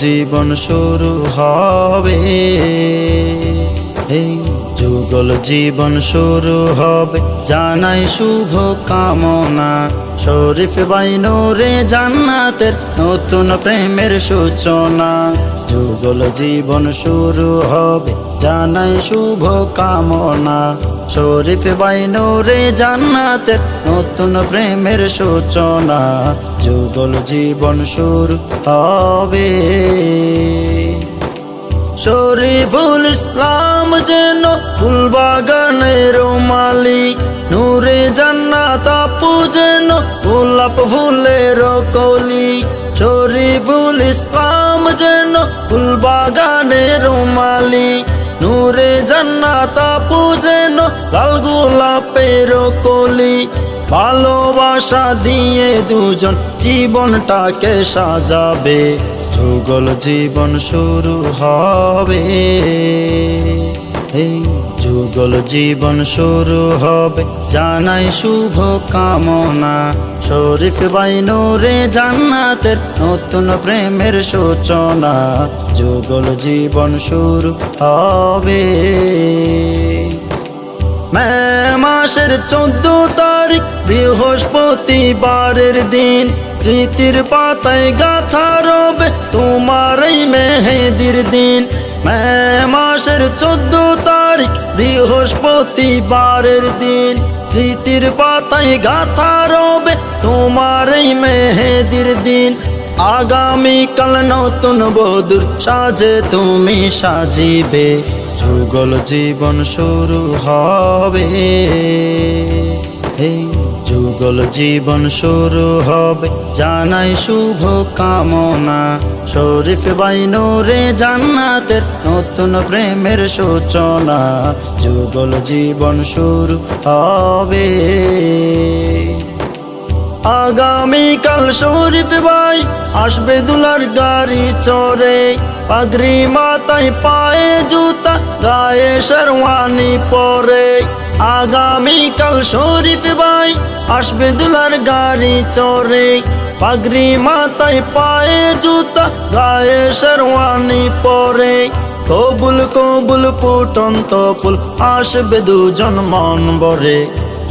জীবন শুরু হবে, এই যুগল জীবন শুরু হবে, জানাই শুভ কামনা। শরীফ ভাই নূরে জান্নাতের নতুন প্রেমের সূচনা। যুগল জীবন শুরু হবে, জানাই শুভ কামনা। শরীফ ভাই নূরে জান্নাতের নতুন প্রেমের সূচনা। যুগল জীবন শুরু হবে। শরীফুল ইসলাম যেন ফুলবাগানের মালিক, নূরে জান্নাত আপু যেন গোলাপ ফুলের কলি। শরীফুল ইসলাম যেন ফুলবাগানের মালিক, নূরে জান্নাত আপু যেন লাল গোলাপের কলি। ভালোবাসা দিয়ে দুজন জীবনটাকে সাজাবে, যুগল জীবন শুরু হবে, এই যুগল জীবন শুরু হবে, জানাই শুভ কামনা। শরীফ ভাই নূরে জান্নাতের নতুন প্রেমের সূচনা। যুগল জীবন শুরু হবে। মে মাসের 14 তারিখ বৃহস্পতিবারের দিন, স্মৃতির পাতায় গাথা রবে তোমার এই মেহেদির দিন। মে মাসের 14 তারিখ বৃহস্পতিবারের দিন, স্মৃতির পাতায় গাথা রবে তোমার এই মেহেদির দিন। আগামীকাল নতুন বধূর সাজে তুমি সাজিবে, যুগল জীবন শুরু হবে, এই যুগল জীবন শুরু হবে, জানাই শুভ কামনা। শরীফ ভাই নূরে জান্নাতের নতুন প্রেমের সূচনা। যুগল জীবন শুরু হবে। আগামীকাল শরীফ ভাই আসবে দুলার গাড়ি চড়ে, পাগড়ি মাথায় পায়ে জুতা গায়ে শেরওয়ানি পরে। আগামীকাল শরীফ ভাই আসবে দুলার গাড়ি চড়ে, পাগড়ি মাথায় পায়ে জুতা গায়ে শেরওয়ানি পরে। কবুল কবুল ফুটন্ত ফুল আসবে দুজন মন ভরে,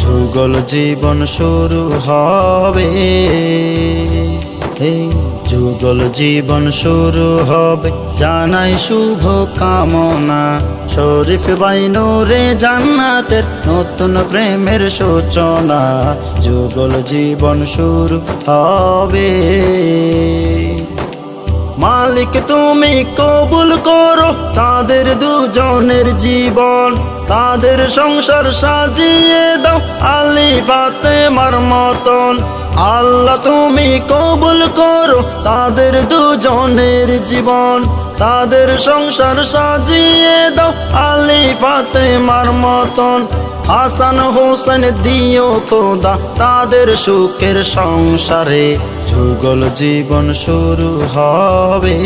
যুগল জীবন শুরু হবে, এই যুগল জীবন শুরু হবে, জানাই শুভ কামনা। শরীফ ভাই নূরে জান্নাতের নতুন প্রেমের সূচনা। যুগল জীবন শুরু হবে। মালিক তুমি কবুল করো তাদের দুজনের জীবন, তাদের সংসার সাজিয়ে দাও আলী ফাতেমার মতন। আল্লাহ তুমি কবুল করো তাদের দুজনের জীবন, তাদের সংসার সাজিয়ে দাও আলী ফাতেমার মতন। হাসান হোসেন দিও খোদা তাদের সুখের সংসারে, যুগল জীবন শুরু হবে,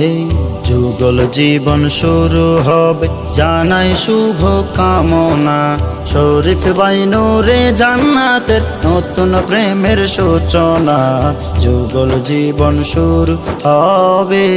এই যুগল জীবন শুরু হবে, জানাই শুভ কামনা। শরীফ ভাই নূরে জান্নাতের নতুন প্রেমের সূচনা। যুগল জীবন শুরু হবে।